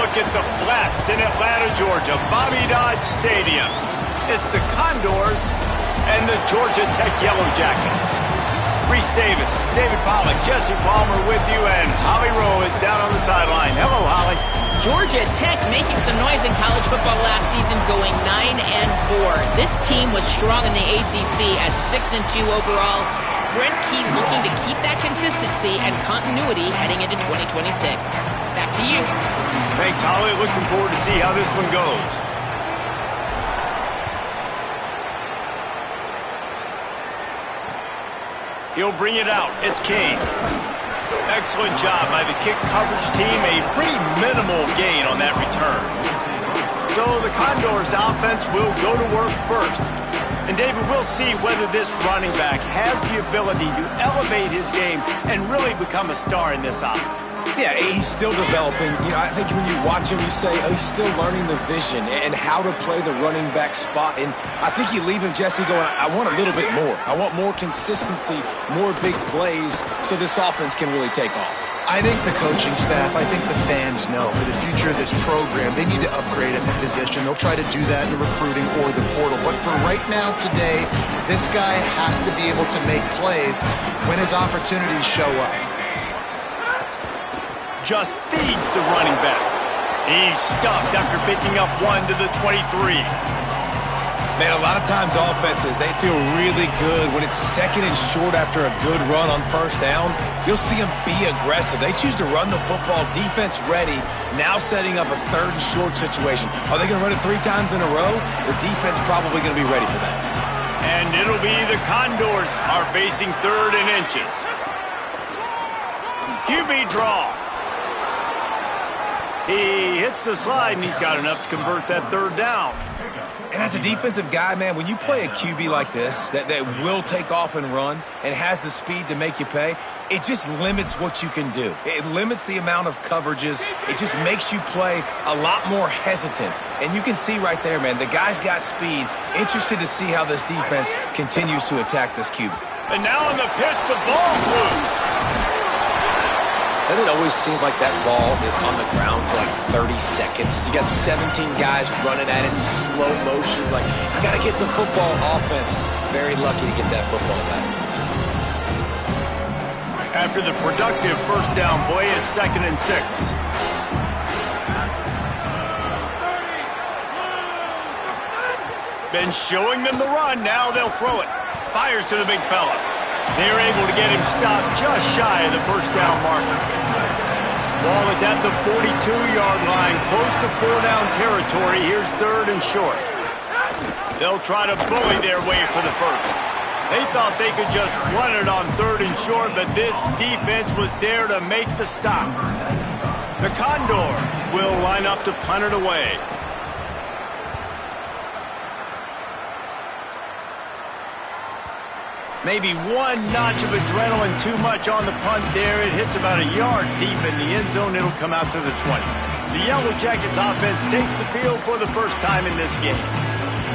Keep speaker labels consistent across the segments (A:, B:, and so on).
A: look at the Flats in Atlanta, Georgia, Bobby Dodd Stadium. It's the Condors and the Georgia Tech Yellow Jackets. Reese Davis, David Pollack, Jesse Palmer with you, and Holly Rowe is down on the sideline. Hello, Holly.
B: Georgia Tech making some noise in college football last season, going 9-4. This team was strong in the ACC at 6-2 overall. Brent Key looking to keep that consistency and continuity heading into 2026. Back to you.
A: Thanks, Holly. Looking forward to see how this one goes. He'll bring it out. It's Kane. Excellent job by the kick coverage team. A pretty minimal gain on that return. So the Condors offense will go to work first. And David, we'll see whether this running back has the ability to elevate his game and really become a star in this offense.
C: Yeah, he's still developing. You know, I think when you watch him, you say, oh, he's still learning the vision and how to play the running back spot. And I think you leave him, Jesse, going, I want a little bit more. I want more consistency, more big plays so this offense can really take off.
D: I think the coaching staff, I think the fans know for the future of this program, they need to upgrade at the position. They'll try to do that in the recruiting or the portal. But for right now, today, this guy has to be able to make plays when his opportunities show up.
A: Just feeds the running back. He's stuffed after picking up one to the 23.
C: Man, a lot of times offenses, they feel really good when it's 2nd and short after a good run on 1st down. You'll see them be aggressive. They choose to run the football, defense ready, now setting up a 3rd and short situation. Are they going to run it 3 times in a row? The defense probably going to be ready for that.
A: And it'll be the Condors are facing 3rd and inches. QB draw. He hits the slide, and he's got enough to convert that 3rd down.
C: And as a defensive guy, man, when you play a QB like this, that will take off and run and has the speed to make you pay, it just limits what you can do. It limits the amount of coverages. It just makes you play a lot more hesitant. And you can see right there, man, the guy's got speed. Interested to see how this defense continues to attack this QB.
A: And now on the pitch, the ball's loose.
C: Doesn't it always seem like that ball is on the ground for like 30 seconds? You got 17 guys running at it in slow motion. Like, I got to get the football. Offense very lucky to get that football back.
A: After the productive 1st down play, it's 2nd and 6. Been showing them the run. Now they'll throw it. Fires to the big fella. They're able to get him stopped just shy of the 1st down marker. Ball is at the 42-yard line, close to 4-down territory. Here's 3rd and short. They'll try to bully their way for the 1st. They thought they could just run it on 3rd and short, but this defense was there to make the stop. The Condors will line up to punt it away. Maybe one notch of adrenaline too much on the punt there. It hits about a yard deep in the end zone. It'll come out to the 20. The Yellow Jackets offense takes the field for the first time in this game.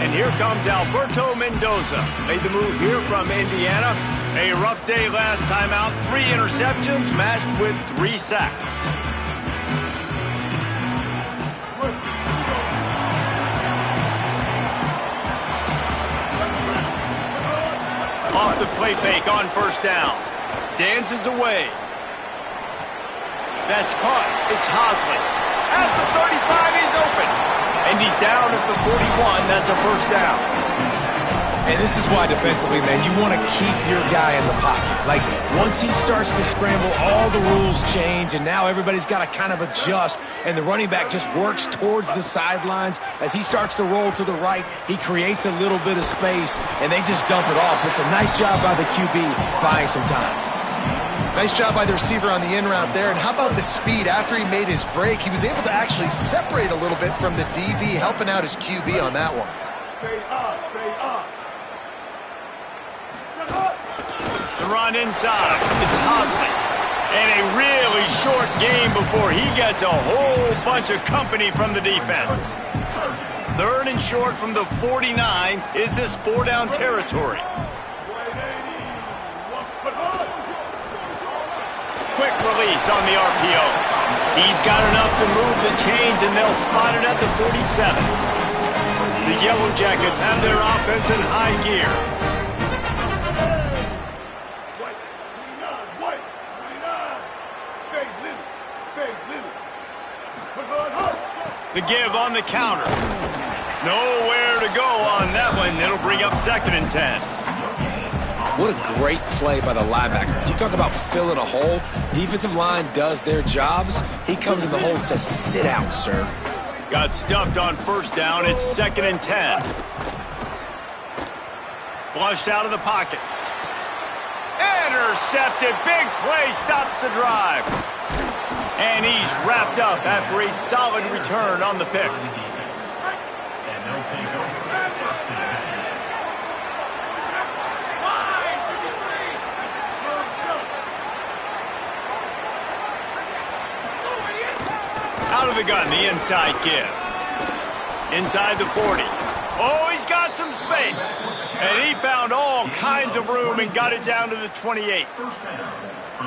A: And here comes Alberto Mendoza. Made the move here from Indiana. A rough day last time out. 3 interceptions matched with 3 sacks. Off the play fake on 1st down. Dances away. That's caught. It's Hosley. At the 35, he's open. And he's down at the 41. That's a 1st down.
C: And this is why defensively, man, you want to keep your guy in the pocket. Like, once he starts to scramble, all the rules change, and now everybody's got to kind of adjust, and the running back just works towards the sidelines. As he starts to roll to the right, he creates a little bit of space, and they just dump it off. It's a nice job by the QB buying some time.
D: Nice job by the receiver on the in route there. And how about the speed? After he made his break, he was able to actually separate a little bit from the DB, helping out his QB on that one.
A: Stay up, stay up. The run inside. It's Hosley. And a really short game before he gets a whole bunch of company from the defense. 3rd and short from the 49. Is this 4-down territory? Quick release on the RPO. He's got enough to move the chains, and they'll spot it at the 47. The Yellow Jackets have their offense in high gear. The give on the counter. Nowhere to go on that one. It'll bring up 2nd and 10.
C: What a great play by the linebacker. You talk about filling a hole. Defensive line does their jobs. He comes in the hole and says, sit out, sir.
A: Got stuffed on 1st down. It's 2nd and 10. Flushed out of the pocket. Intercepted. Big play stops the drive. And he's wrapped up after a solid return on the pick. Out of the gun, the inside give. Inside the 40. Oh, he's got some space. And he found all kinds of room and got it down to the 28.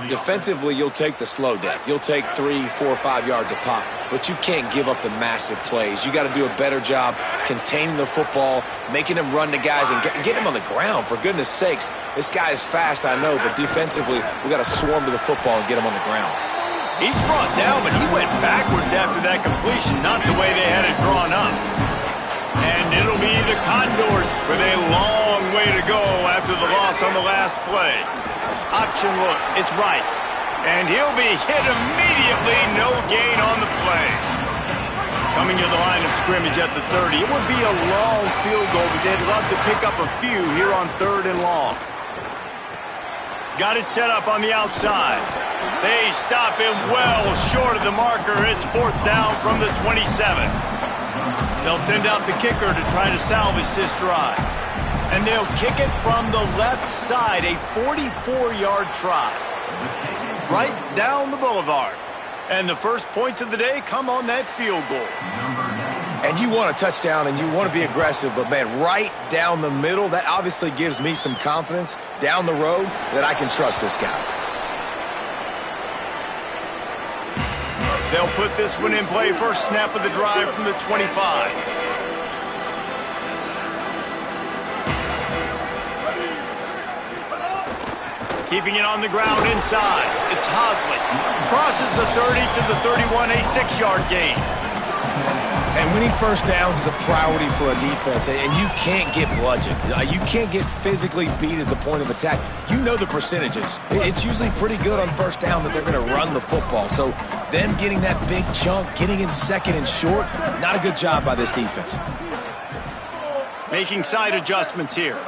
C: Defensively, you'll take the slow death. You'll take 3, 4, 5 yards a pop, but you can't give up the massive plays. You got to do a better job containing the football, making him run to guys, and get him on the ground. For goodness sakes, this guy is fast, I know, but defensively, we got to swarm to the football and get him on the ground.
A: He's brought down, but he went backwards after that completion, not the way they had it drawn up. And it'll be the Condors with a long way to go after the loss on the last play. Option look, it's right. And he'll be hit immediately, no gain on the play. Coming to the line of scrimmage at the 30. It would be a long field goal, but they'd love to pick up a few here on 3rd and long. Got it set up on the outside. They stop him well short of the marker. It's 4th down from the 27. They'll send out the kicker to try to salvage this drive. And they'll kick it from the left side, a 44-yard try. Right down the boulevard. And the first points of the day come on that field goal.
C: And you want a touchdown and you want to be aggressive, but, man, right down the middle, that obviously gives me some confidence down the road that I can trust this guy.
A: They'll put this one in play. First snap of the drive from the 25. Keeping it on the ground inside. It's Hosley. Crosses the 30 to the 31, a 6-yard gain.
C: And winning first downs is a priority for a defense, and you can't get bludgeoned. You can't get physically beat at the point of attack. You know the percentages. It's usually pretty good on first down that they're going to run the football. So them getting that big chunk, getting in 2nd and short, not a good job by this defense.
A: Making side adjustments here.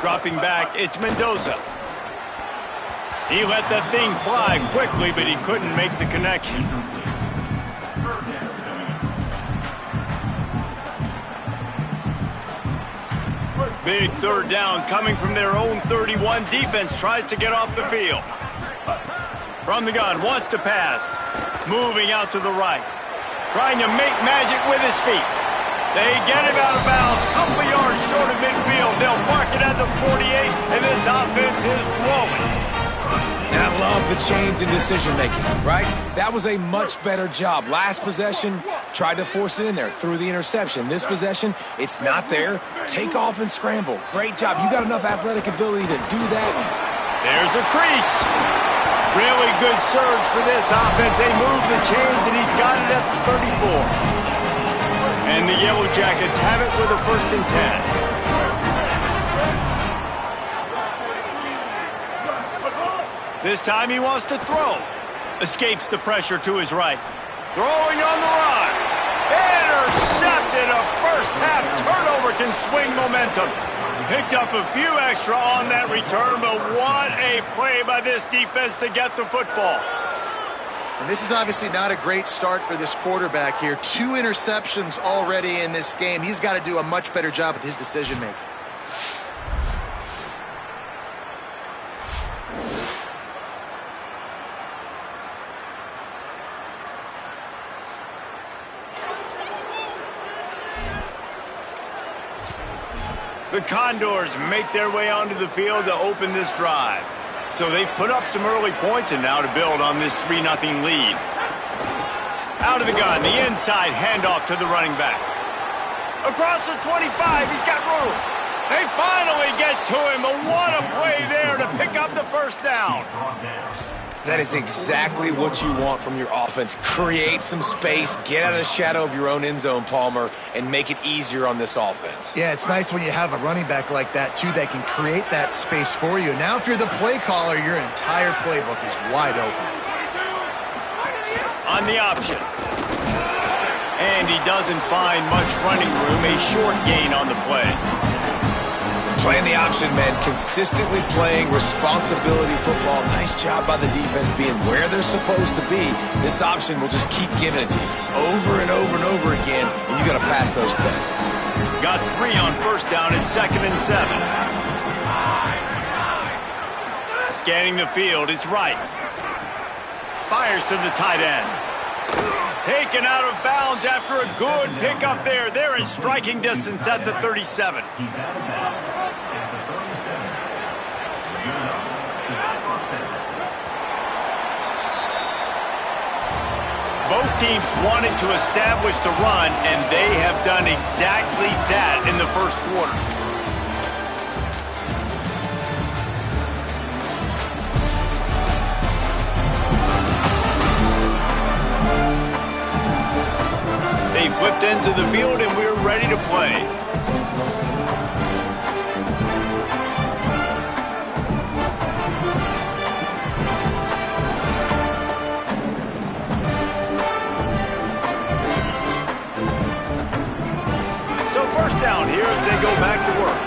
A: Dropping back, it's Mendoza. He let that thing fly quickly, but he couldn't make the connection. Big 3rd down coming from their own 31. Defense tries to get off the field. From the gun, wants to pass. Moving out to the right. Trying to make magic with his feet. They get him out of bounds. Couple yards short of midfield. They'll mark it at the 48, and this offense is rolling.
C: And I love the change in decision-making, right? That was a much better job. Last possession, tried to force it in there, threw the interception. This possession, it's not there. Take off and scramble. Great job. You got enough athletic ability to do that.
A: There's a crease. Really good surge for this offense. They move the chains, and he's got it at the 34. And the Yellow Jackets have it with a 1st and 10. This time he wants to throw. Escapes the pressure to his right. Throwing on the run. Intercepted. A first-half turnover can swing momentum. Picked up a few extra on that return, but what a play by this defense to get the football.
D: And this is obviously not a great start for this quarterback here. 2 interceptions already in this game. He's got to do a much better job with his decision-making.
A: The Condors make their way onto the field to open this drive. So they've put up some early points and now to build on this 3-0 lead. Out of the gun, the inside handoff to the running back. Across the 25, he's got room. They finally get to him, and what a play there to pick up the first down.
C: That is exactly what you want from your offense. Create some space, get out of the shadow of your own end zone, Palmer, and make it easier on this offense.
D: Yeah, it's nice when you have a running back like that, too, that can create that space for you. Now, if you're the play caller, your entire playbook is wide open.
A: On the option. And he doesn't find much running room, a short gain on the play.
C: Playing the option, man. Consistently playing responsibility football. Nice job by the defense being where they're supposed to be. This option will just keep giving it to you over and over and over again, and you got to pass those tests.
A: Got 3 on first down and 2nd and 7. Scanning the field, it's right. Fires to the tight end. Taken out of bounds after a good pickup there. They're in striking distance at the 37. Both teams wanted to establish the run, and they have done exactly that in the first quarter. They flipped into the field, and we're ready to play. So first down here as they go back to work.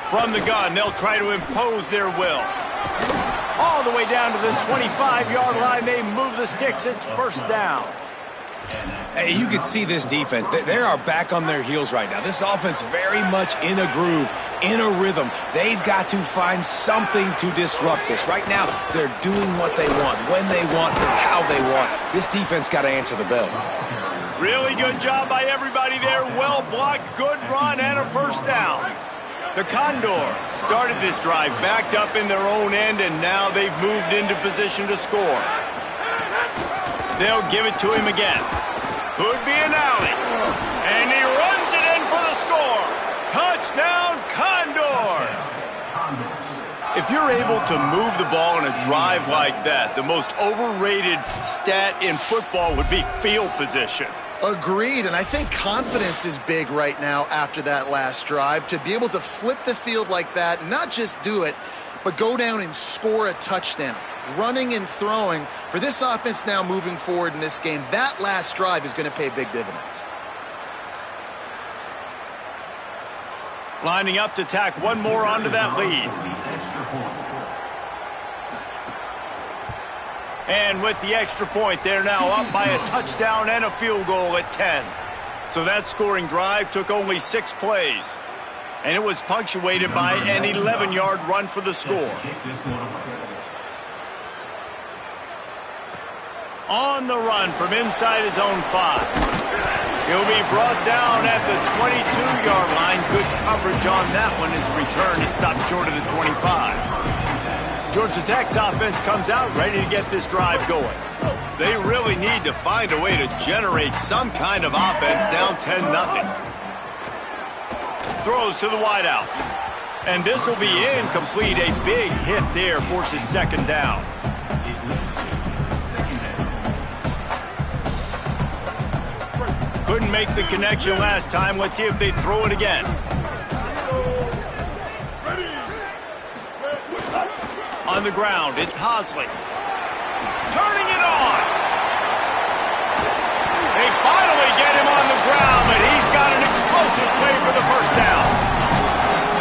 A: From the gun, they'll try to impose their will. All the way down to the 25-yard line, they move the sticks. It's first down.
C: Hey, you can see this defense. They are back on their heels right now. This offense very much in a groove, in a rhythm. They've got to find something to disrupt this. Right now, they're doing what they want, when they want, how they want. This defense got to answer the bell.
A: Really good job by everybody there. Well blocked, good run, and a first down. The Condors started this drive backed up in their own end, and now they've moved into position to score. They'll give it to him again. Could be an alley. And he runs it in for the score. Touchdown, Condors! If you're able to move the ball on a drive like that, the most overrated stat in football would be field position.
D: Agreed, and I think confidence is big right now after that last drive. To be able to flip the field like that, not just do it, but go down and score a touchdown. Running and throwing, for this offense now moving forward in this game, that last drive is going to pay big dividends.
A: Lining up to tack one more onto that lead. And with the extra point, they're now up by a touchdown and a field goal at 10. So that scoring drive took only 6 plays. And it was punctuated by an 11-yard run for the score. On the run from inside his own 5. He'll be brought down at the 22-yard line. Good coverage on that one. His return is stopped short of the 25. Georgia Tech's offense comes out ready to get this drive going. They really need to find a way to generate some kind of offense down 10-0. Throws to the wideout. And this will be incomplete. A big hit there forces second down. Couldn't make the connection last time. Let's see if they throw it again. On the ground, it's Hosley. Turning it on. They finally get him on the ground, but he's got an explosive play for the first down.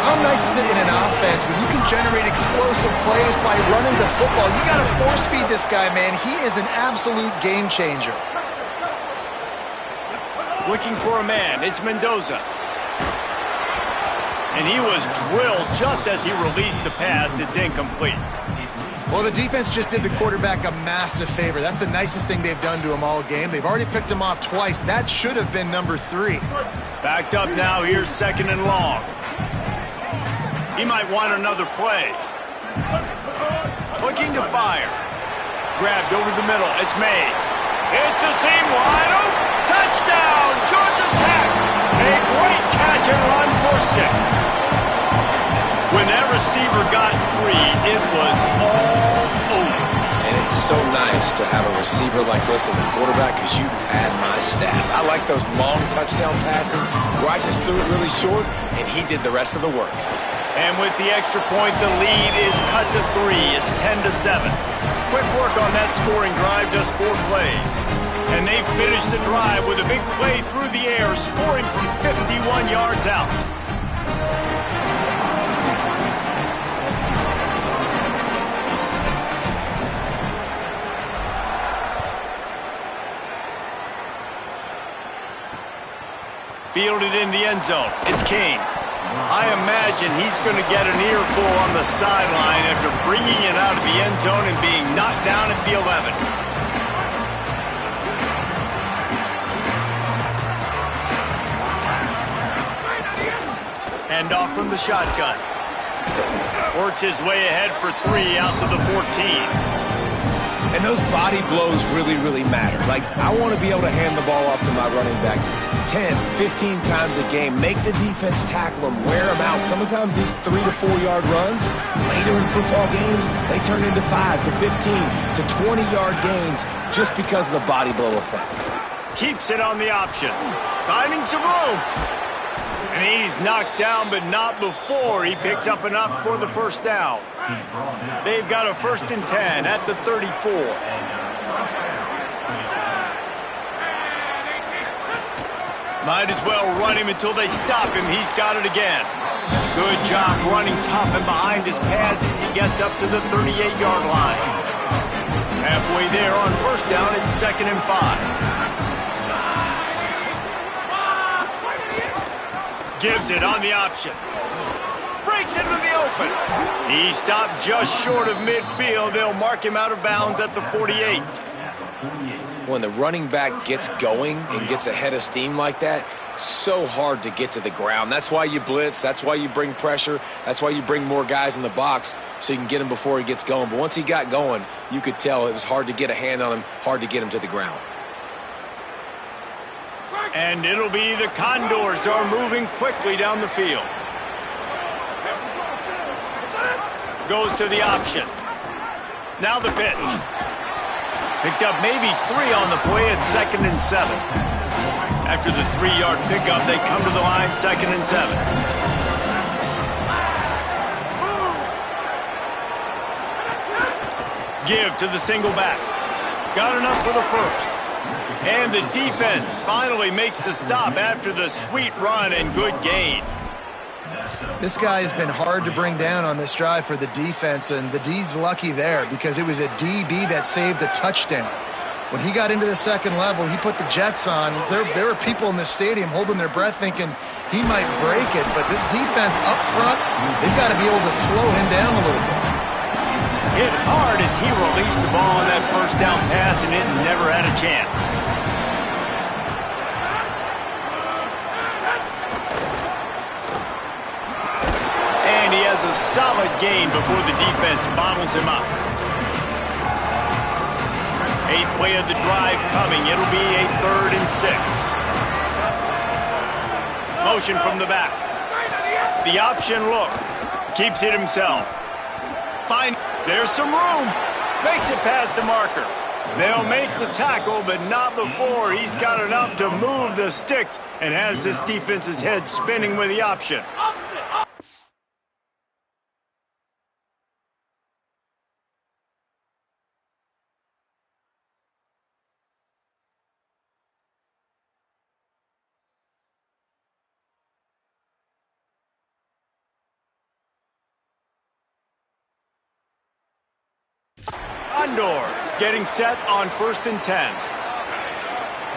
D: How nice is it in an offense when you can generate explosive plays by running the football? You got to force feed this guy, man. He is an absolute game changer.
A: Looking for a man, it's Mendoza. And he was drilled just as he released the pass. It's incomplete.
D: Well, the defense just did the quarterback a massive favor. That's the nicest thing they've done to him all game. They've already picked him off twice. That should have been number 3.
A: Backed up now. Here's second and long. He might want another play. Looking to fire. Grabbed over the middle. It's made. It's a seam wide open. Touchdown, Georgia Tech. A great catch and run for 6. When that receiver got 3, it was all over.
C: And it's so nice to have a receiver like this as a quarterback because you add my stats. I like those long touchdown passes where I just threw it really short and he did the rest of the work.
A: And with the extra point, the lead is cut to 3. It's 10-7. Quick work on that scoring drive, just 4 plays. And they finished the drive with a big play through the air, scoring from 51 yards out. Fielded in the end zone. It's Kane. I imagine he's going to get an earful on the sideline after bringing it out of the end zone and being knocked down at the 11. Hand off from the shotgun. Works his way ahead for 3 out to the 14.
C: And those body blows really, really matter. Like, I want to be able to hand the ball off to my running back 10, 15 times a game. Make the defense tackle them, wear them out. Sometimes these 3 to 4 yard runs, later in football games, they turn into 5 to 15 to 20 yard gains just because of the body blow effect.
A: Keeps it on the option. Finding some room. And he's knocked down, but not before he picks up enough for the first down. They've got a 1st and 10 at the 34. Might as well run him until they stop him. He's got it again. Good job running tough and behind his pads as he gets up to the 38-yard line. Halfway there on first down, it's 2nd and 5. Gives it on the option. Breaks into the open. He stopped just short of midfield. They'll mark him out of bounds at the 48.
C: When the running back gets going and gets ahead of steam like that, so hard to get to the ground. That's why you blitz. That's why you bring pressure. That's why you bring more guys in the box so you can get him before he gets going. But once he got going, you could tell it was hard to get a hand on him, hard to get him to the ground.
A: And it'll be the Condors are moving quickly down the field. Goes to the option. Now the pitch. Picked up maybe 3 on the play at 2nd and 7. After the 3-yard pickup, they come to the line 2nd and 7. Give to the single back. Got enough for the first. And the defense finally makes the stop after the sweet run and good gain.
D: This guy has been hard to bring down on this drive for the defense, and the D's lucky there because it was a DB that saved a touchdown. When he got into the second level, he put the Jets on. There were people in the stadium holding their breath thinking he might break it, but this defense up front, they've got to be able to slow him down a little bit.
A: Hit hard as he released the ball on that first down pass, and it never had a chance. And he has a solid gain before the defense bottles him up. 8th play of the drive coming. It'll be a 3rd and 6. Motion from the back. The option look. Keeps it himself. Fine. There's some room. Makes it past the marker. They'll make the tackle, but not before he's got enough to move the sticks and has this defense's head spinning with the option. Condors getting set on 1st and 10.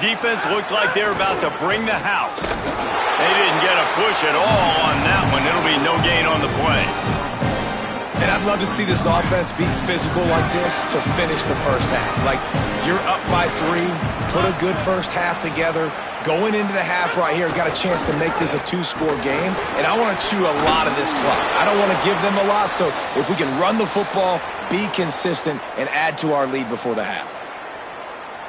A: Defense looks like they're about to bring the house. They didn't get a push at all on that one. It'll be no gain on the play.
C: And I'd love to see this offense be physical like this to finish the first half. Like, you're up by 3, put a good first half together. Going into the half right here, got a chance to make this a 2-score game, and I want to chew a lot of this clock. I don't want to give them a lot, so if we can run the football, be consistent, and add to our lead before the half.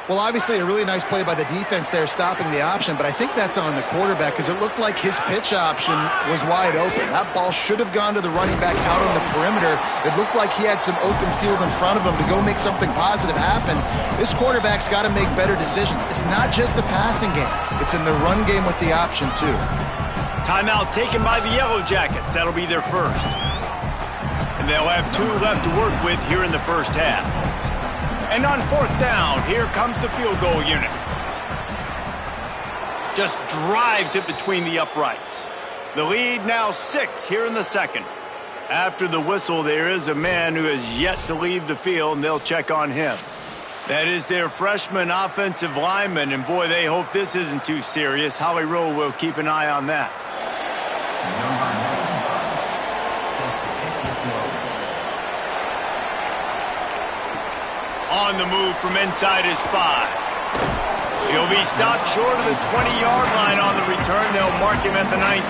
D: Well, obviously a really nice play by the defense there stopping the option, but I think that's on the quarterback because it looked like his pitch option was wide open. That ball should have gone to the running back out on the perimeter. It looked like he had some open field in front of him to go make something positive happen. This quarterback's got to make better decisions. It's not just the passing game. It's in the run game with the option, too.
A: Timeout taken by the Yellow Jackets. That'll be their first. And they'll have 2 left to work with here in the first half. And on 4th down, here comes the field goal unit. Just drives it between the uprights. The lead now 6 here in the second. After the whistle, there is a man who has yet to leave the field, and they'll check on him. That is their freshman offensive lineman, and boy, they hope this isn't too serious. Holly Rowe will keep an eye on that. On the move from inside his 5. He'll be stopped short of the 20-yard line on the return. They'll mark him at the 19.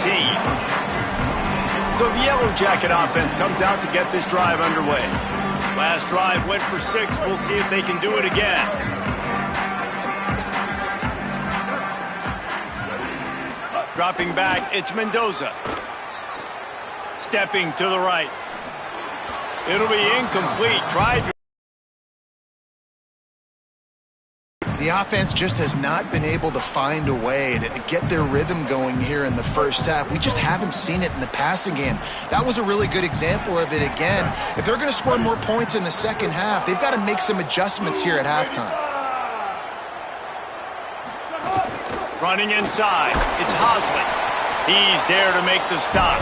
A: So the Yellow Jacket offense comes out to get this drive underway. Last drive went for 6. We'll see if they can do it again. Dropping back, it's Mendoza. Stepping to the right. It'll be incomplete. Tried.
D: The offense just has not been able to find a way to get their rhythm going here in the first half. We just haven't seen it in the passing game. That was a really good example of it again. If they're going to score more points in the second half, they've got to make some adjustments here at halftime.
A: Running inside, it's Hosley. He's there to make the stop.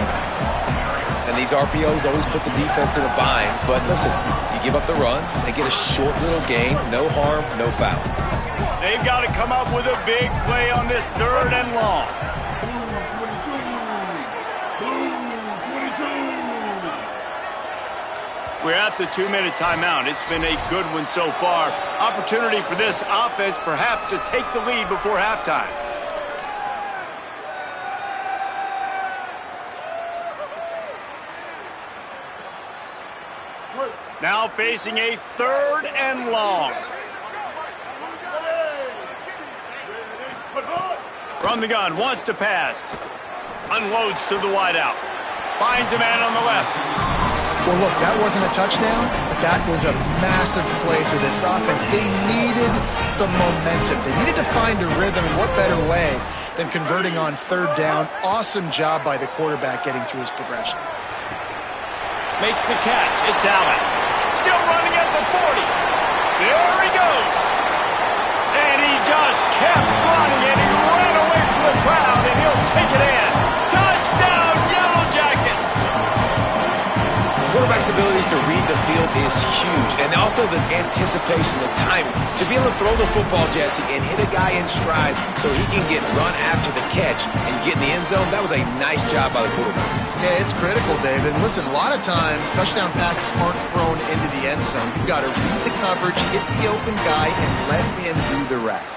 C: And these RPOs always put the defense in a bind. But listen, you give up the run, they get a short little gain, no harm, no foul.
A: They've got to come up with a big play on this 3rd and long. We're at the 2-minute timeout. It's been a good one so far. Opportunity for this offense perhaps to take the lead before halftime. Now facing a 3rd and long. From the gun, wants to pass. Unloads to the wideout. Finds a man on the left.
D: Well, look, that wasn't a touchdown, but that was a massive play for this offense. They needed some momentum. They needed to find a rhythm, and what better way than converting on 3rd down. Awesome job by the quarterback getting through his progression.
A: Makes the catch. It's Allen. Still running at the 40. There he goes. And he just kept running, and he ran away from the crowd, and he'll take it in. Touchdown, Yellow Jackets!
C: Quarterback's ability to read the field is huge. And also the anticipation, the timing. To be able to throw the football, Jesse, and hit a guy in stride so he can get run after the catch and get in the end zone, that was a nice job by the quarterback.
D: Yeah, it's critical, David. Listen, a lot of times touchdown passes aren't thrown into the end zone. You've got to read the coverage, hit the open guy, and let him do the rest.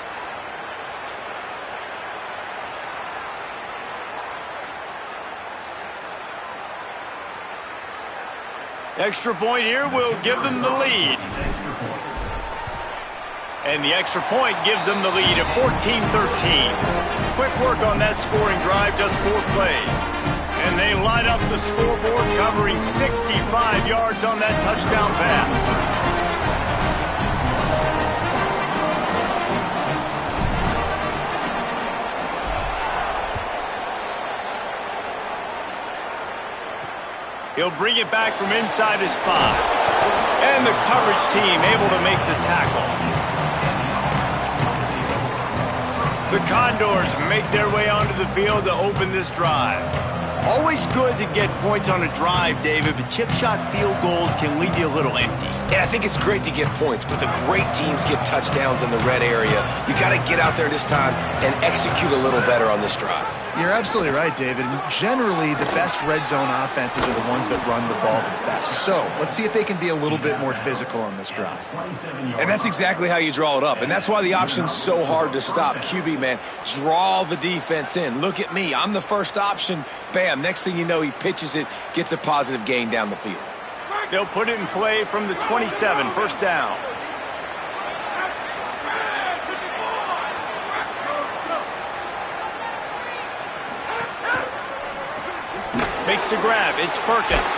A: Extra point here will give them the lead. And the extra point gives them the lead at 14-13. Quick work on that scoring drive, just 4 plays. And they light up the scoreboard, covering 65 yards on that touchdown pass. He'll bring it back from inside his 5. And the coverage team able to make the tackle. The Condors make their way onto the field to open this drive. Always good to get points on a drive, David, but chip shot field goals can leave you a little empty.
C: And I think it's great to get points, but the great teams get touchdowns in the red area. You got to get out there this time and execute a little better on this drive.
D: You're absolutely right, David. And generally, the best red zone offenses are the ones that run the ball the best. So let's see if they can be a little bit more physical on this drive.
C: And that's exactly how you draw it up. And that's why the option's so hard to stop. QB, man, draw the defense in. Look at me. I'm the first option. Bam. Next thing you know, he pitches it, gets a positive gain down the field.
A: They'll put it in play from the 27, first down. Makes the grab. It's Perkins.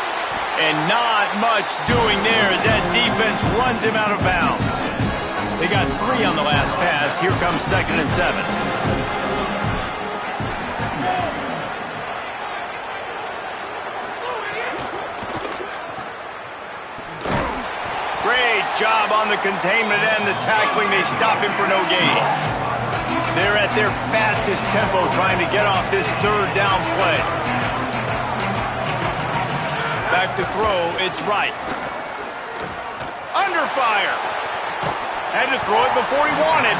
A: And not much doing there as that defense runs him out of bounds. They got 3 on the last pass. Here comes 2nd and 7. Great job on the containment and the tackling. They stop him for no gain. They're at their fastest tempo trying to get off this 3rd down play. Back to throw, it's right. Under fire. Had to throw it before he wanted.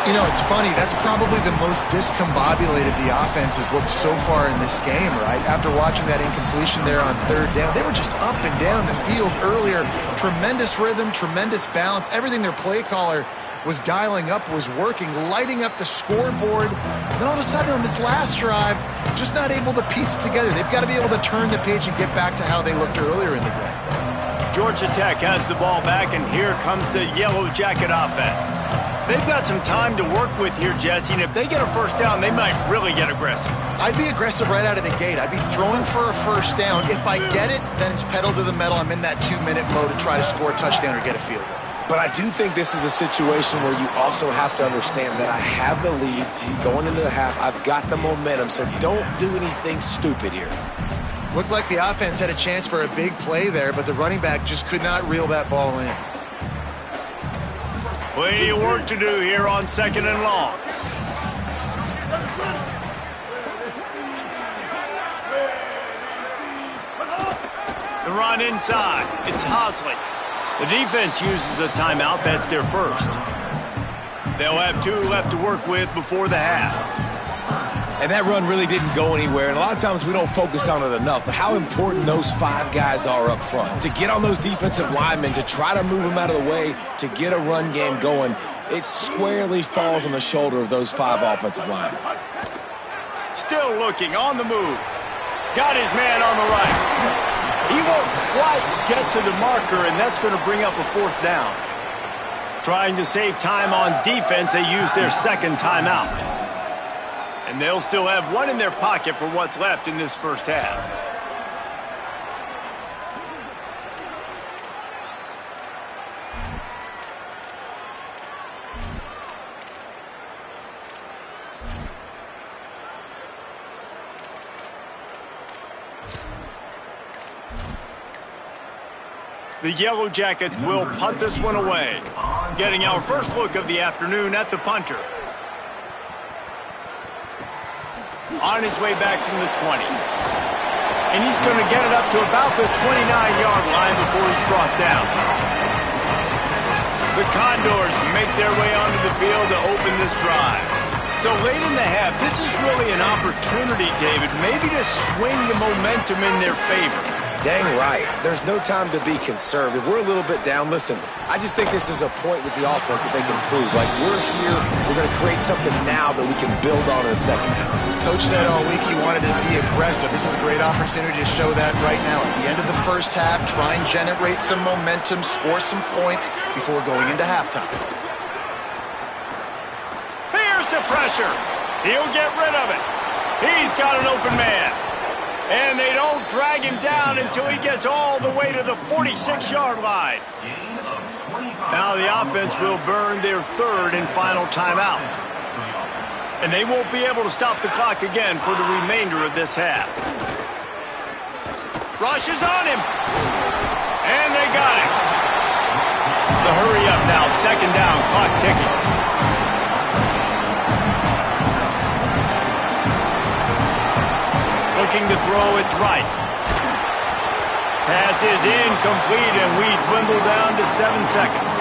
D: You know, it's funny. That's probably the most discombobulated the offense has looked so far in this game, right? After watching that incompletion there on 3rd down, they were just up and down the field earlier. Tremendous rhythm, tremendous balance. Everything their play caller was dialing up was working, lighting up the scoreboard. And then all of a sudden on this last drive, just not able to piece it together. They've got to be able to turn the page and get back to how they looked earlier in the game.
A: Georgia Tech has the ball back, and here comes the Yellow Jacket offense. They've got some time to work with here, Jesse, and if they get a first down, they might really get aggressive.
D: I'd be aggressive right out of the gate. I'd be throwing for a first down. If I get it, then it's pedal to the metal. I'm in that 2-minute mode to try to score a touchdown or get a field goal.
C: But I do think this is a situation where you also have to understand that I have the lead going into the half. I've got the momentum, so don't do anything stupid here.
D: Looked like the offense had a chance for a big play there, but the running back just could not reel that ball in.
A: Plenty of work to do here on 2nd and long. The run inside. It's Hosley. The defense uses a timeout. That's their first. They'll have 2 left to work with before the half.
C: And that run really didn't go anywhere. And a lot of times we don't focus on it enough. But how important those 5 guys are up front. To get on those defensive linemen, to try to move them out of the way, to get a run game going, it squarely falls on the shoulder of those 5 offensive linemen.
A: Still looking, on the move. Got his man on the right. He won't quite get to the marker, and that's going to bring up a 4th down. Trying to save time on defense, they use their 2nd timeout. And they'll still have 1 in their pocket for what's left in this first half. The Yellow Jackets will punt this one away. Getting our first look of the afternoon at the punter. On his way back from the 20. And he's going to get it up to about the 29-yard line before he's brought down. The Condors make their way onto the field to open this drive. So late in the half, this is really an opportunity, David, maybe to swing the momentum in their favor.
C: Dang right. There's no time to be conservative. We're a little bit down. Listen, I just think this is a point with the offense that they can prove. Like, we're here, we're going to create something now that we can build on in the second half.
D: Coach said all week he wanted to be aggressive. This is a great opportunity to show that right now. At the end of the first half, try and generate some momentum, score some points before going into halftime.
A: Here's the pressure. He'll get rid of it. He's got an open man. And they don't drag him down until he gets all the way to the 46-yard line. Now the offense will burn their third and final timeout. And they won't be able to stop the clock again for the remainder of this half. Rush is on him. And they got him. The hurry up now, second down, clock ticking. Looking to throw, it's right. Pass is incomplete, and we dwindle down to 7 seconds.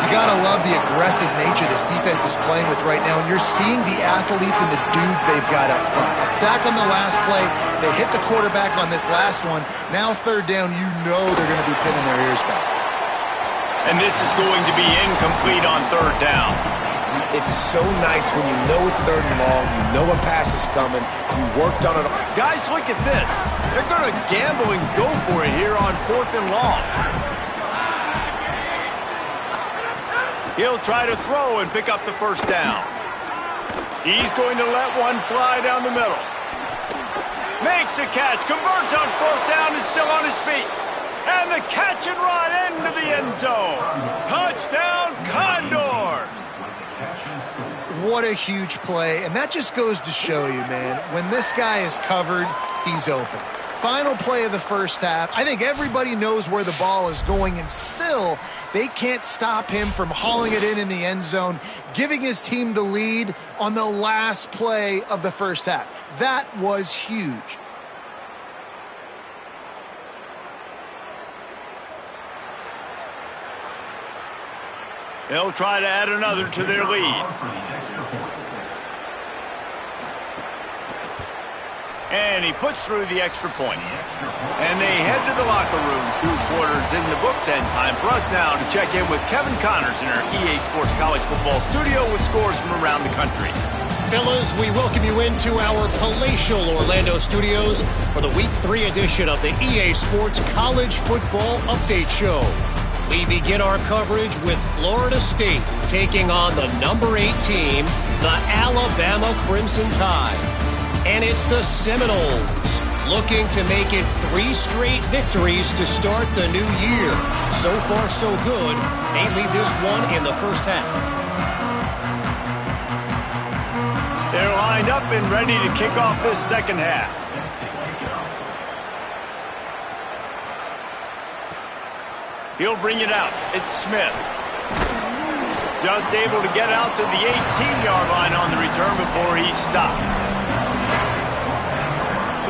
D: You gotta love the aggressive nature this defense is playing with right now, and you're seeing the athletes and the dudes they've got up front. A sack on the last play, they hit the quarterback on this last one. Now third down, you know they're going to be pinning their ears back.
A: And this is going to be incomplete on third down.
C: It's so nice when you know it's third and long, you know a pass is coming, you worked on it.
A: Guys, look at this. They're going to gamble and go for it here on fourth and long. He'll try to throw and pick up the first down. He's going to let one fly down the middle. Makes the catch, converts on fourth down, is still on his feet. And the catch and run into the end zone. Touchdown, Condors.
D: What a huge play, and that just goes to show you, man, when this guy is covered, he's open. Final play of the first half. I think everybody knows where the ball is going, and still, they can't stop him from hauling it in the end zone, giving his team the lead on the last play of the first half. That was huge.
A: They'll try to add another to their lead. And he puts through the extra point. And they head to the locker room. 2 quarters in the books, and time for us now to check in with Kevin Connors in our EA Sports College Football studio with scores from around the country.
E: Fellas, we welcome you into our palatial Orlando studios for the Week 3 edition of the EA Sports College Football Update Show. We begin our coverage with Florida State taking on the number 8 team, the Alabama Crimson Tide. And it's the Seminoles looking to make it 3 straight victories to start the new year. So far, so good. They lead this one in the first half.
A: They're lined up and ready to kick off this second half. He'll bring it out. It's Smith. Just able to get out to the 18-yard line on the return before he stopped.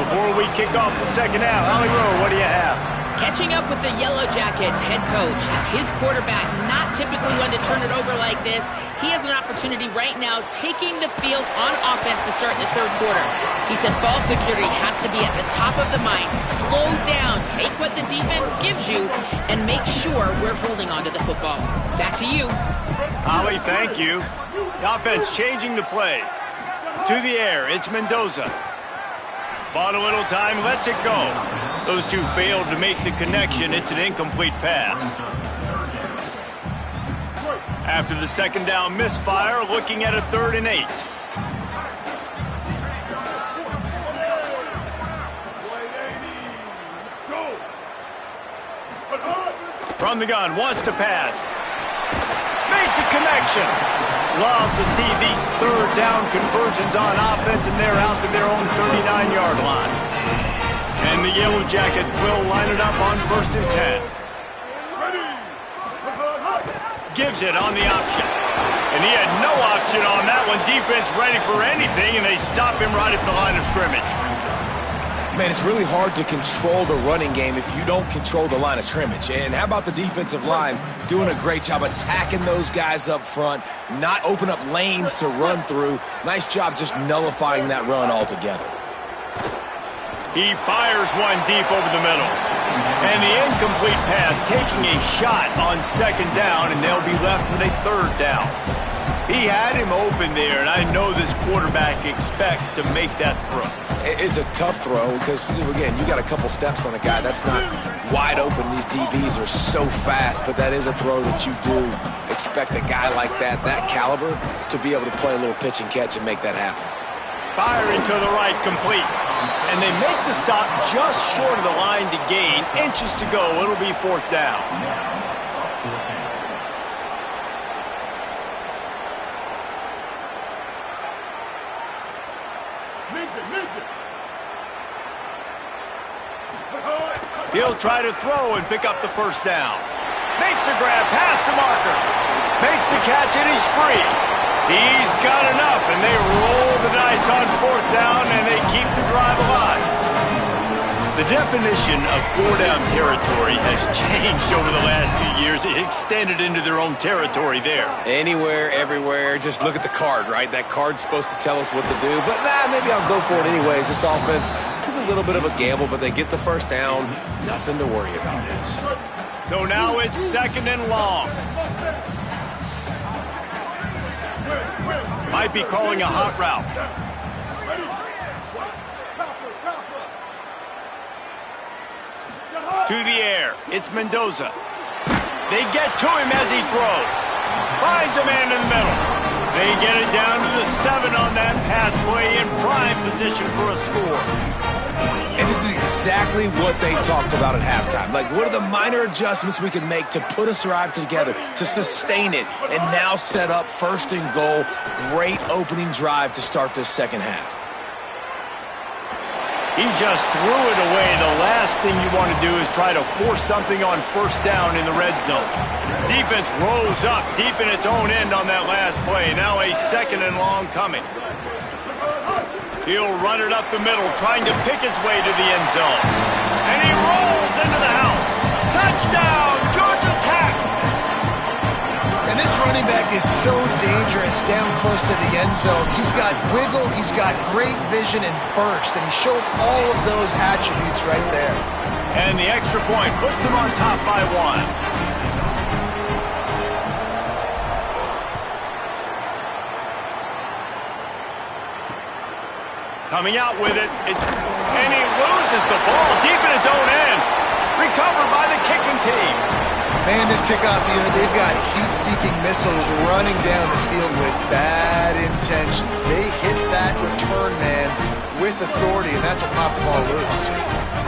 A: Before we kick off the second half, Holly Rowe, what do you have?
B: Catching up with the Yellow Jackets head coach. His quarterback, not typically one to turn it over like this. He has an opportunity right now taking the field on offense to start the third quarter. He said ball security has to be at the top of the mind. Slow down, take what the defense gives you, and make sure we're holding on to the football. Back to you.
A: Holly, thank you. The offense changing the play. To the air, it's Mendoza. Bought a little time, lets it go. Those two failed to make the connection. It's an incomplete pass. After the second down misfire, looking at a 3rd and 8. From the gun, wants to pass. Makes a connection. Love to see these 3rd down conversions on offense, and they're out to their own 39-yard line. And the Yellow Jackets will line it up on 1st and 10. Gives it on the option. And he had no option on that one. Defense ready for anything, and they stop him right at the line of scrimmage.
C: Man, it's really hard to control the running game if you don't control the line of scrimmage. And how about the defensive line doing a great job attacking those guys up front, not open up lanes to run through. Nice job just nullifying that run altogether.
A: He fires one deep over the middle. And the incomplete pass taking a shot on second down, and they'll be left with a third down. He had him open there, and I know this quarterback expects to make that throw.
C: It's a tough throw because, again, you got a couple steps on a guy. That's not wide open. These DBs are so fast, but that is a throw that you do expect a guy like that caliber, to be able to play a little pitch and catch and make that happen.
A: Firing to the right, complete. And they make the stop just short of the line to gain. Inches to go. It'll be fourth down. He'll try to throw and pick up the first down. Makes the grab, pass to Marker. Makes the catch, and he's free. He's got enough, and they roll the dice on fourth down, and they keep the drive alive. The definition of four-down territory has changed over the last few years. It extended into their own territory there.
C: Anywhere, everywhere, just look at the card, right? That card's supposed to tell us what to do, but maybe I'll go for it anyways. This offense took a little bit of a gamble, but they get the first down. Nothing to worry about this.
A: So now it's second and long. Might be calling a hot route. To the air. It's Mendoza. They get to him as he throws. Finds a man in the middle. They get it down to the 7 on that pass play, in prime position for a score.
C: And this is exactly what they talked about at halftime. Like, what are the minor adjustments we can make to put us drive together, to sustain it, and now set up first and goal. Great opening drive to start this second half.
A: He just threw it away. The last thing you want to do is try to force something on first down in the red zone. Defense rose up deep in its own end on that last play. Now a second and long coming. He'll run it up the middle, trying to pick his way to the end zone. And he rolls into the house. Touchdown, Georgia Tech!
D: And this running back is so dangerous down close to the end zone. He's got wiggle, he's got great vision and burst, and he showed all of those attributes right there.
A: And the extra point puts them on top by 1. Coming out with it, and he loses the ball deep in his own end. Recovered by the kicking team.
D: Man, this kickoff unit, they've got heat-seeking missiles running down the field with bad intentions. They hit that return man with authority, and that's what popped the ball loose.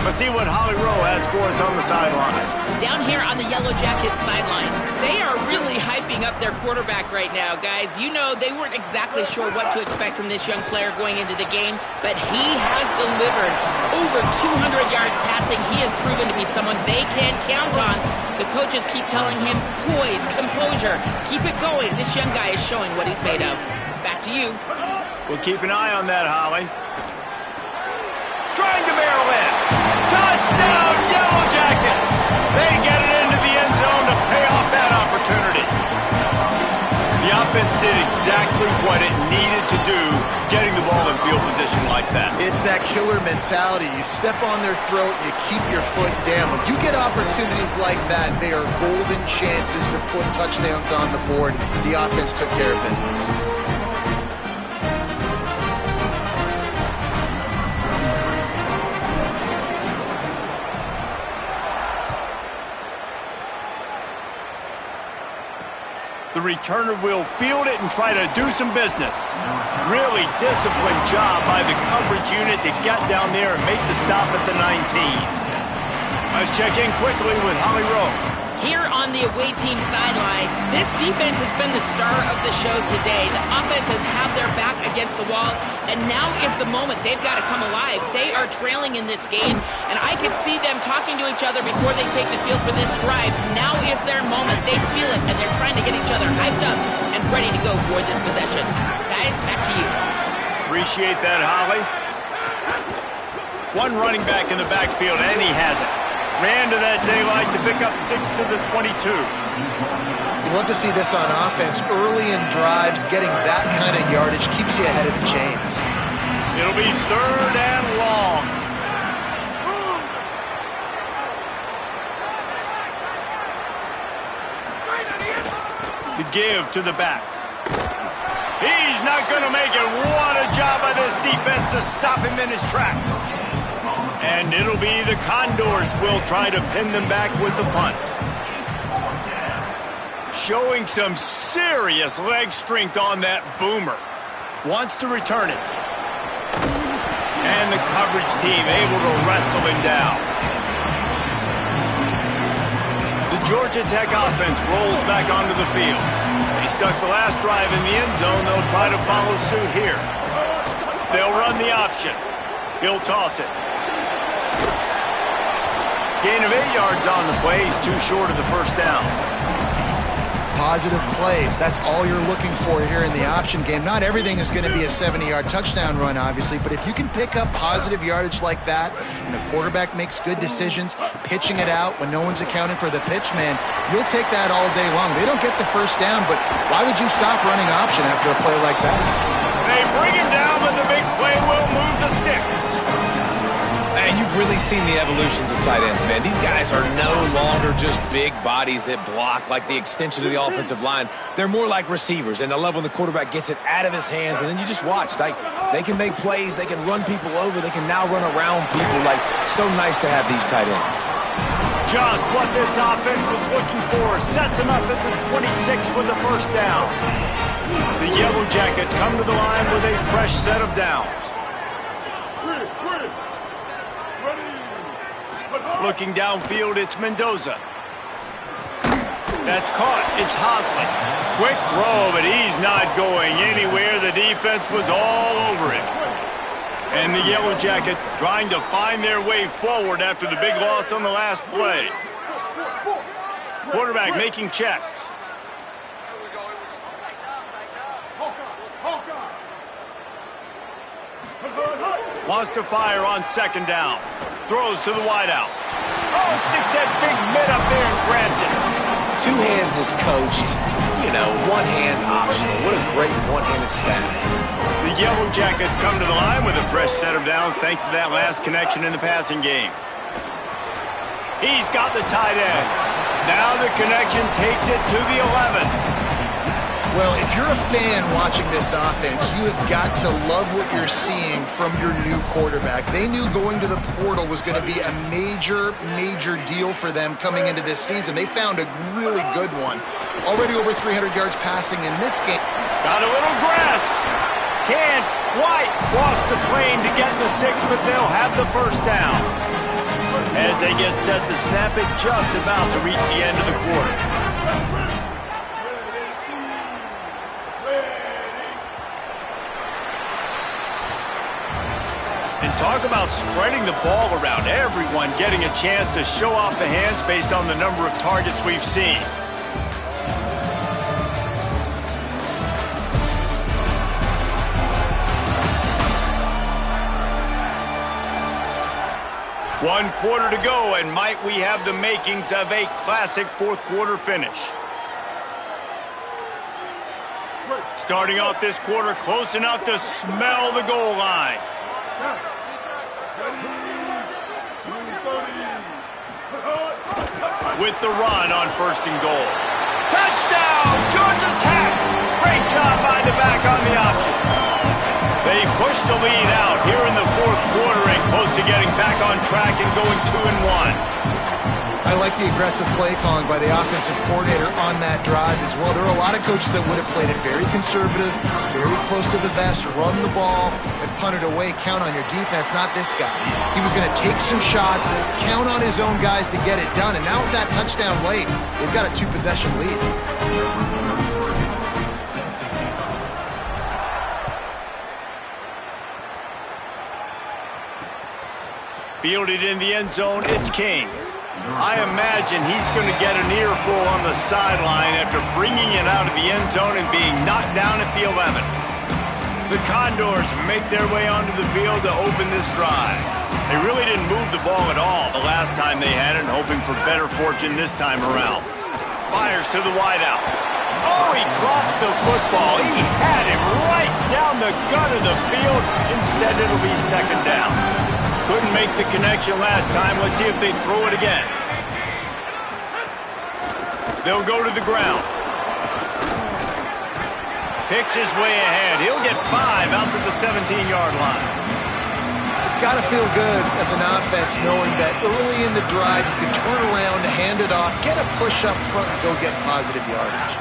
A: Let's see what Holly Rowe has for us on the sideline.
B: Down here on the Yellow Jackets sideline, they are really hyping up their quarterback right now, guys. You know, they weren't exactly sure what to expect from this young player going into the game, but he has delivered over 200 yards passing. He has proven to be someone they can count on. The coaches keep telling him, poise, composure, keep it going. This young guy is showing what he's made of. Back to you.
A: We'll keep an eye on that, Holly. Trying to barrel in. Touchdown, Yellow Jackets! They get it into the end zone to pay off that opportunity. The offense did exactly what it needed to do, getting the ball in field position like that.
D: It's that killer mentality. You step on their throat, you keep your foot down. When you get opportunities like that, they are golden chances to put touchdowns on the board. The offense took care of business.
A: The returner will field it and try to do some business. Really disciplined job by the coverage unit to get down there and make the stop at the 19. Let's check in quickly with Holly Rowe.
B: Here on the away team sideline, this defense has been the star of the show today. The offense has had their back against the wall, and now is the moment they've got to come alive. They are trailing in this game, and I can see them talking to each other before they take the field for this drive. Now is their moment. They feel it, and they're trying to get each other hyped up and ready to go for this possession. Guys, back to you.
A: Appreciate that, Holly. One running back in the backfield, and he has it. Ran to that daylight to pick up 6 to the 22.
D: You love to see this on offense. Early in drives, getting that kind of yardage keeps you ahead of the chains.
A: It'll be 3rd and long. The give to the back. He's not going to make it. What a job by this defense to stop him in his tracks. And it'll be the Condors will try to pin them back with the punt. Showing some serious leg strength on that boomer. Wants to return it. And the coverage team able to wrestle him down. The Georgia Tech offense rolls back onto the field. They stuck the last drive in the end zone. They'll try to follow suit here. They'll run the option. He'll toss it. Gain of 8 yards on the play. He's too short of the first down.
D: Positive plays. That's all you're looking for here in the option game. Not everything is going to be a 70-yard touchdown run, obviously, but if you can pick up positive yardage like that, and the quarterback makes good decisions, pitching it out when no one's accounting for the pitch, man, you'll take that all day long. They don't get the first down, but why would you stop running option after a play like that?
A: They bring him down, but the big play will move the sticks.
C: And you've really seen the evolutions of tight ends, man. These guys are no longer just big bodies that block like the extension of the offensive line. They're more like receivers, and I love when the quarterback gets it out of his hands, and then you just watch. Like, they can make plays, they can run people over, they can now run around people. Like, so nice to have these tight ends.
A: Just what this offense was looking for. Sets him up at the 26 with the first down. The Yellow Jackets come to the line with a fresh set of downs. Looking downfield, it's Mendoza. That's caught. It's Hosley. Quick throw, but he's not going anywhere. The defense was all over him. And the Yellow Jackets trying to find their way forward after the big loss on the last play. Quarterback making checks. Wants to fire on 2nd down. Throws to the wideout. Oh, sticks that big mid up there and grabs it.
C: 2 hands is coached. You know, 1 hand optional. What a great one-handed stat.
A: The Yellow Jackets come to the line with a fresh set of downs thanks to that last connection in the passing game. He's got the tight end. Now the connection takes it to the 11.
D: Well, if you're a fan watching this offense, you have got to love what you're seeing from your new quarterback. They knew going to the portal was going to be a major, major deal for them coming into this season. They found a really good one. Already over 300 yards passing in this game.
A: Got a little grass. Can't quite cross the plane to get the 6, but they'll have the first down. As they get set to snap it, just about to reach the end of the quarter. Talk about spreading the ball around. Everyone getting a chance to show off the hands based on the number of targets we've seen. One quarter to go, and might we have the makings of a classic 4th quarter finish. Starting off this quarter close enough to smell the goal line. With the run on 1st and goal. Touchdown, Georgia Tech! Great job by the back on the option. They push the lead out here in the 4th quarter and close to getting back on track and going 2-1.
D: I like the aggressive play calling by the offensive coordinator on that drive as well. There are a lot of coaches that would have played it very conservative, very close to the vest, run the ball, and punt it away. Count on your defense, not this guy. He was going to take some shots, count on his own guys to get it done. And now with that touchdown late, they've got a 2-possession lead.
A: Fielded in the end zone, it's King. I imagine he's going to get an earful on the sideline after bringing it out of the end zone and being knocked down at the 11. The Condors make their way onto the field to open this drive. They really didn't move the ball at all the last time they had it, hoping for better fortune this time around. Fires to the wideout. Oh, he drops the football. He had him right down the gut of the field. Instead, it'll be second down. Couldn't make the connection last time. Let's see if they throw it again. They'll go to the ground. Picks his way ahead. He'll get 5 out to the 17-yard line.
D: It's got to feel good as an offense knowing that early in the drive you can turn around, hand it off, get a push up front, and go get positive yardage.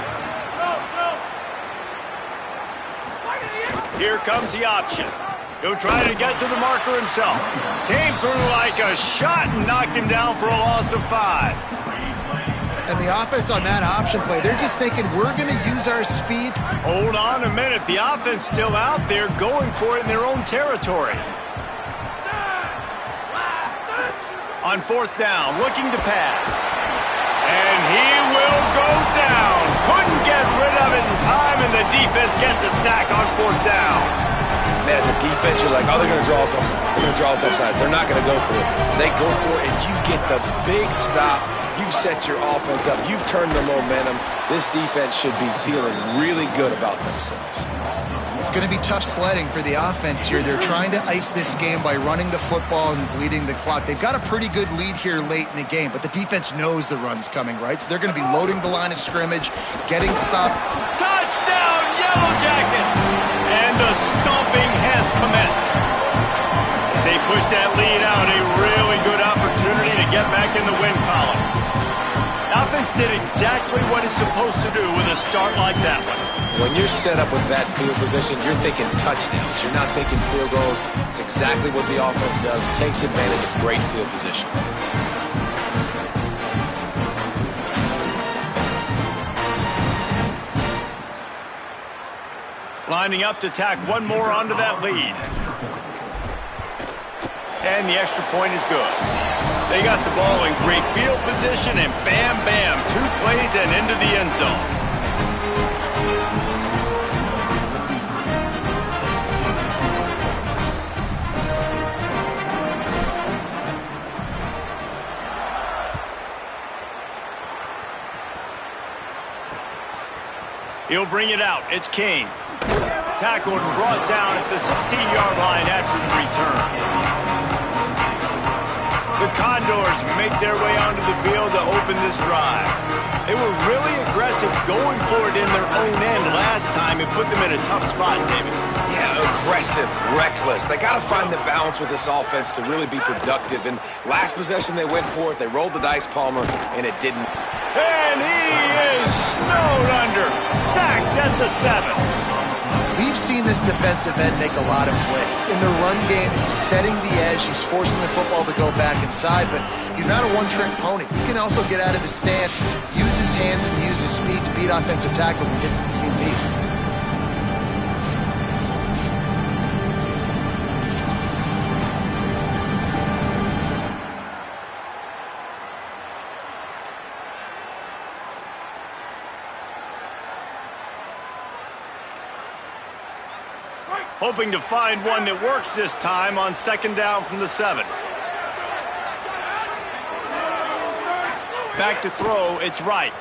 A: Here comes the option. He'll try to get to the marker himself. Came through like a shot and knocked him down for a loss of 5.
D: And the offense on that option play, they're just thinking, we're going to use our speed.
A: Hold on a minute. The offense still out there going for it in their own territory. On fourth down, looking to pass. And he will go down. Couldn't get rid of it in time, and the defense gets a sack on fourth down.
C: Man, as a defense, you're like, oh, they're going to draw us offside. They're going to draw us offside. They're not going to go for it. They go for it, and you get the big stop. You've set your offense up. You've turned the momentum. This defense should be feeling really good about themselves.
D: It's going to be tough sledding for the offense here. They're trying to ice this game by running the football and bleeding the clock. They've got a pretty good lead here late in the game, but the defense knows the run's coming, right? So they're going to be loading the line of scrimmage, getting stopped.
A: Touchdown, Yellow Jackets! And the stomping has commenced. As they push that lead out, a really good opportunity to get back in the win column. Offense did exactly what it's supposed to do with a start like that one.
C: When you're set up with that field position, you're thinking touchdowns. You're not thinking field goals. It's exactly what the offense does. Takes advantage of great field position.
A: Lining up to tack one more onto that lead. And the extra point is good. They got the ball in great field position, and bam, bam, 2 plays and into the end zone. He'll bring it out. It's King. Tackled and brought down at the 16-yard line after the return. The Condors make their way onto the field to open this drive. They were really aggressive going for it in their own end last time. It put them in a tough spot, David.
C: Yeah, aggressive, reckless. They got to find the balance with this offense to really be productive. And last possession they went for it. They rolled the dice, Palmer, and it didn't.
A: And he is snowed under. Sacked at the 7.
D: We've seen this defensive end make a lot of plays. In the run game, he's setting the edge. He's forcing the football to go back inside, but he's not a one-trick pony. He can also get out of his stance, use his hands, and use his speed to beat offensive tackles and get to the QB.
A: Hoping to find one that works this time on second down from the 7. Back to throw, it's right.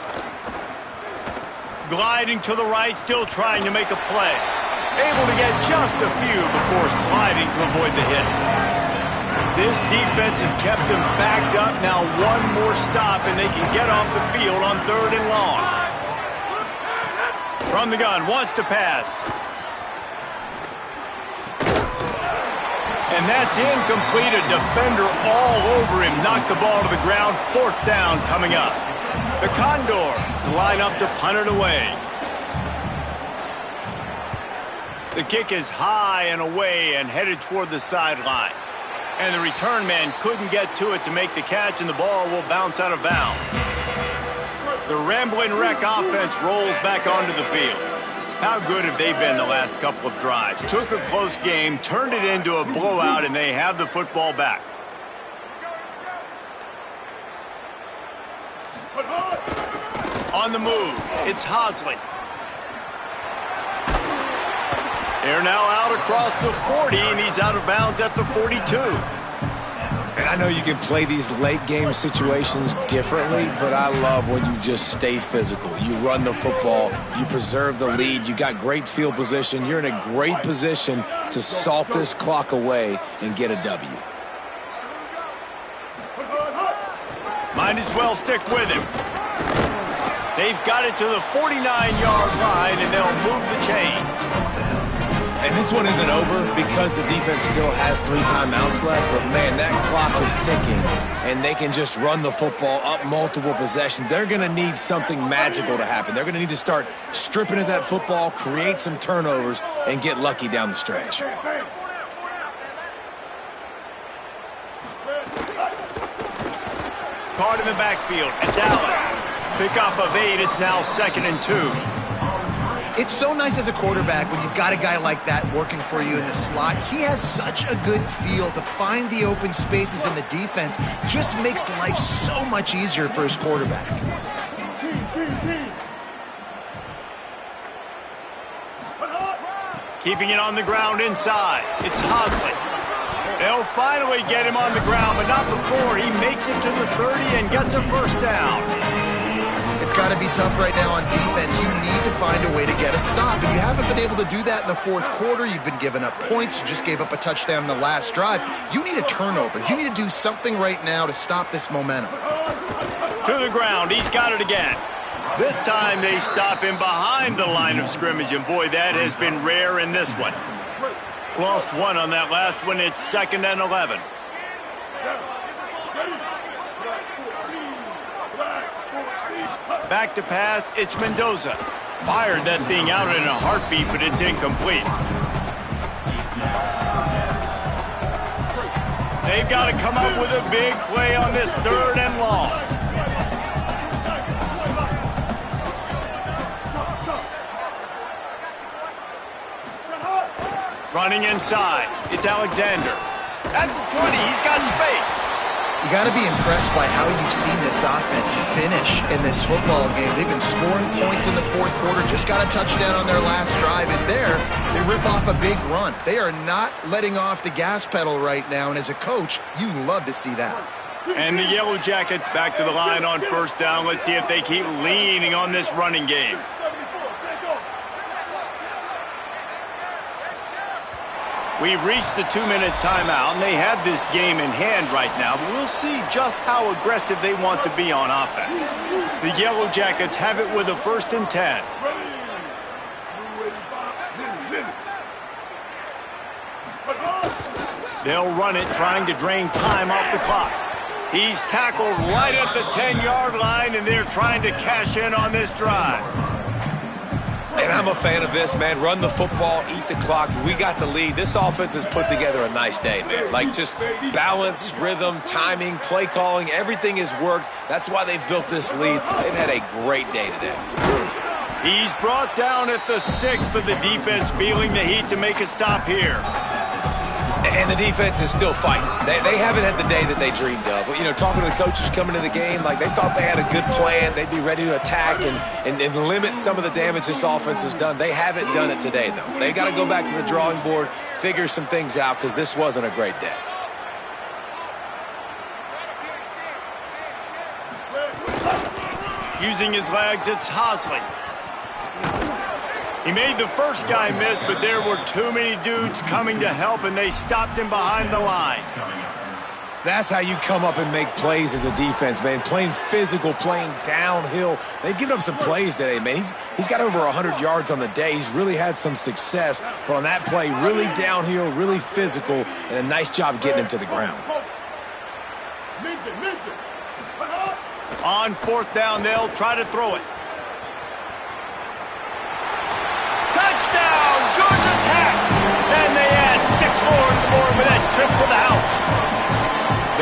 A: Gliding to the right, still trying to make a play. Able to get just a few before sliding to avoid the hits. This defense has kept them backed up. Now one more stop and they can get off the field on 3rd and long. From the gun, wants to pass. And that's incomplete. A defender all over him. Knocked the ball to the ground. 4th down coming up. The Condors line up to punt it away. The kick is high and away and headed toward the sideline. And the return man couldn't get to it to make the catch, and the ball will bounce out of bounds. The Ramblin' Wreck offense rolls back onto the field. How good have they been the last couple of drives? Took a close game, turned it into a blowout, and they have the football back. On the move, it's Hosley. They're now out across the 40, and he's out of bounds at the 42.
C: And I know you can play these late game situations differently, but I love when you just stay physical. You run the football, you preserve the lead, you got great field position, you're in a great position to salt this clock away and get a W.
A: Might as well stick with him. They've got it to the 49-yard line, and they'll move the chains.
C: And this one isn't over because the defense still has 3 timeouts left, but man, that clock is ticking, and they can just run the football up multiple possessions. They're going to need something magical to happen. They're going to need to start stripping at that football, create some turnovers, and get lucky down the stretch.
A: Caught in the backfield. It's Allen. Pick up of 8. It's now 2nd and 2.
D: It's so nice as a quarterback when you've got a guy like that working for you in the slot. He has such a good feel to find the open spaces in the defense. Just makes life so much easier for his quarterback.
A: Keeping it on the ground inside. It's Hosley. They'll finally get him on the ground, but not before he makes it to the 30 and gets a first down.
D: It's got to be tough right now on defense. You need to find a way to get a stop. If you haven't been able to do that in the fourth quarter, you've been giving up points, you just gave up a touchdown in the last drive, you need a turnover. You need to do something right now to stop this momentum.
A: To the ground. He's got it again. This time they stop him behind the line of scrimmage, and boy, that has been rare in this one. Lost 1 on that last one. It's 2nd and 11. Back to pass, it's Mendoza. Fired that thing out in a heartbeat, but it's incomplete. They've got to come up with a big play on this 3rd and long. Running inside, it's Alexander. That's the 20, he's got space.
D: You got to be impressed by how you've seen this offense finish in this football game. They've been scoring points in the fourth quarter, just got a touchdown on their last drive, and there they rip off a big run. They are not letting off the gas pedal right now, and as a coach, you love to see that.
A: And the Yellow Jackets back to the line on first down. Let's see if they keep leaning on this running game. We've reached the 2-minute timeout, and they have this game in hand right now, but we'll see just how aggressive they want to be on offense. The Yellow Jackets have it with a 1st and 10. They'll run it, trying to drain time off the clock. He's tackled right at the 10-yard line, and they're trying to cash in on this drive.
C: And I'm a fan of this, man. Run the football, eat the clock. We got the lead. This offense has put together a nice day, man. Like, just balance, rhythm, timing, play calling, everything has worked. That's why they've built this lead. They've had a great day today.
A: He's brought down at the 6, but the defense feeling the heat to make a stop here.
C: And the defense is still fighting. They haven't had the day that they dreamed of. You know, talking to the coaches coming to the game, like, they thought they had a good plan. They'd be ready to attack and limit some of the damage this offense has done. They haven't done it today, though. They got to go back to the drawing board, figure some things out, because this wasn't a great day.
A: Using his legs, it's Hosley. He made the first guy miss, but there were too many dudes coming to help, and they stopped him behind the line.
C: That's how you come up and make plays as a defense, man. Playing physical, playing downhill. They've given up some plays today, man. He's got over 100 yards on the day. He's really had some success, but on that play, really downhill, really physical, and a nice job getting him to the ground.
A: On 4th down, they'll try to throw it. Touchdown, Georgia Tech! And they add 6 more with that trip to the house.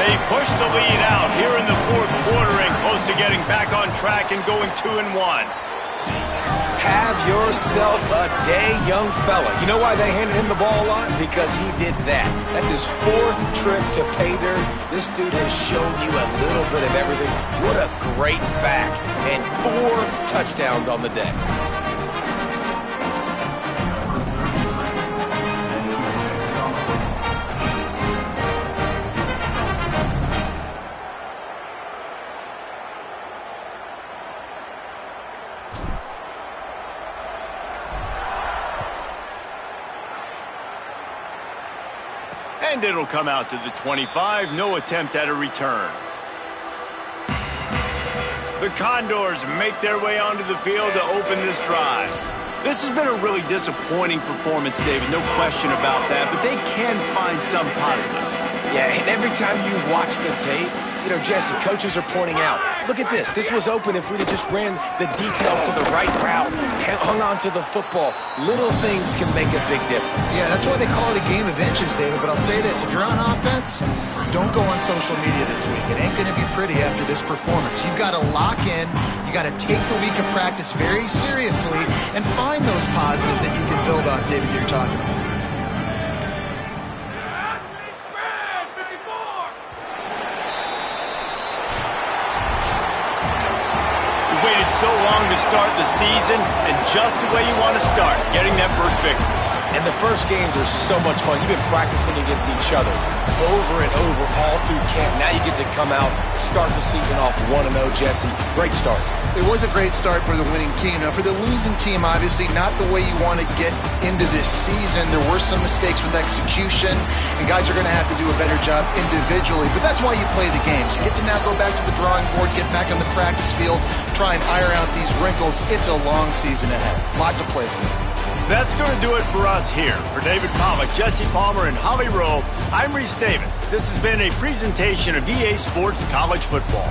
A: They push the lead out here in the fourth quarter and close to getting back on track and going 2-1.
C: Have yourself a day, young fella. You know why they handed him the ball a lot? Because he did that. That's his 4th trip to pay dirt. This dude has shown you a little bit of everything. What a great back. And 4 touchdowns on the day.
A: And it'll come out to the 25. No attempt at a return. The Condors make their way onto the field to open this drive. This has been a really disappointing performance, David. No question about that. But they can find some positives.
C: Yeah, and every time you watch the tape, you know, Jesse, coaches are pointing out, look at this. This was open if we'd have just ran the details to the right route, hung on to the football. Little things can make a big difference.
D: Yeah, that's why they call it a game of inches, David. But I'll say this, if you're on offense, don't go on social media this week. It ain't going to be pretty after this performance. You've got to lock in. You got to take the week of practice very seriously and find those positives that you can build off, David, you're talking about.
A: Waited so long to start the season, and just the way you want to start, getting that first victory.
C: And the first games are so much fun. You've been practicing against each other over and over all through camp. Now you get to come out, start the season off 1-0, Jesse. Great start.
D: It was a great start for the winning team. Now, for the losing team, obviously not the way you want to get into this season. There were some mistakes with execution, and guys are going to have to do a better job individually. But that's why you play the games. You get to now go back to the drawing board, get back on the practice field, try and iron out these wrinkles. It's a long season ahead. A lot to play for.
A: That's going to do it for us here. For David Pollack, Jesse Palmer, and Holly Rowe, I'm Reese Davis. This has been a presentation of EA Sports College Football.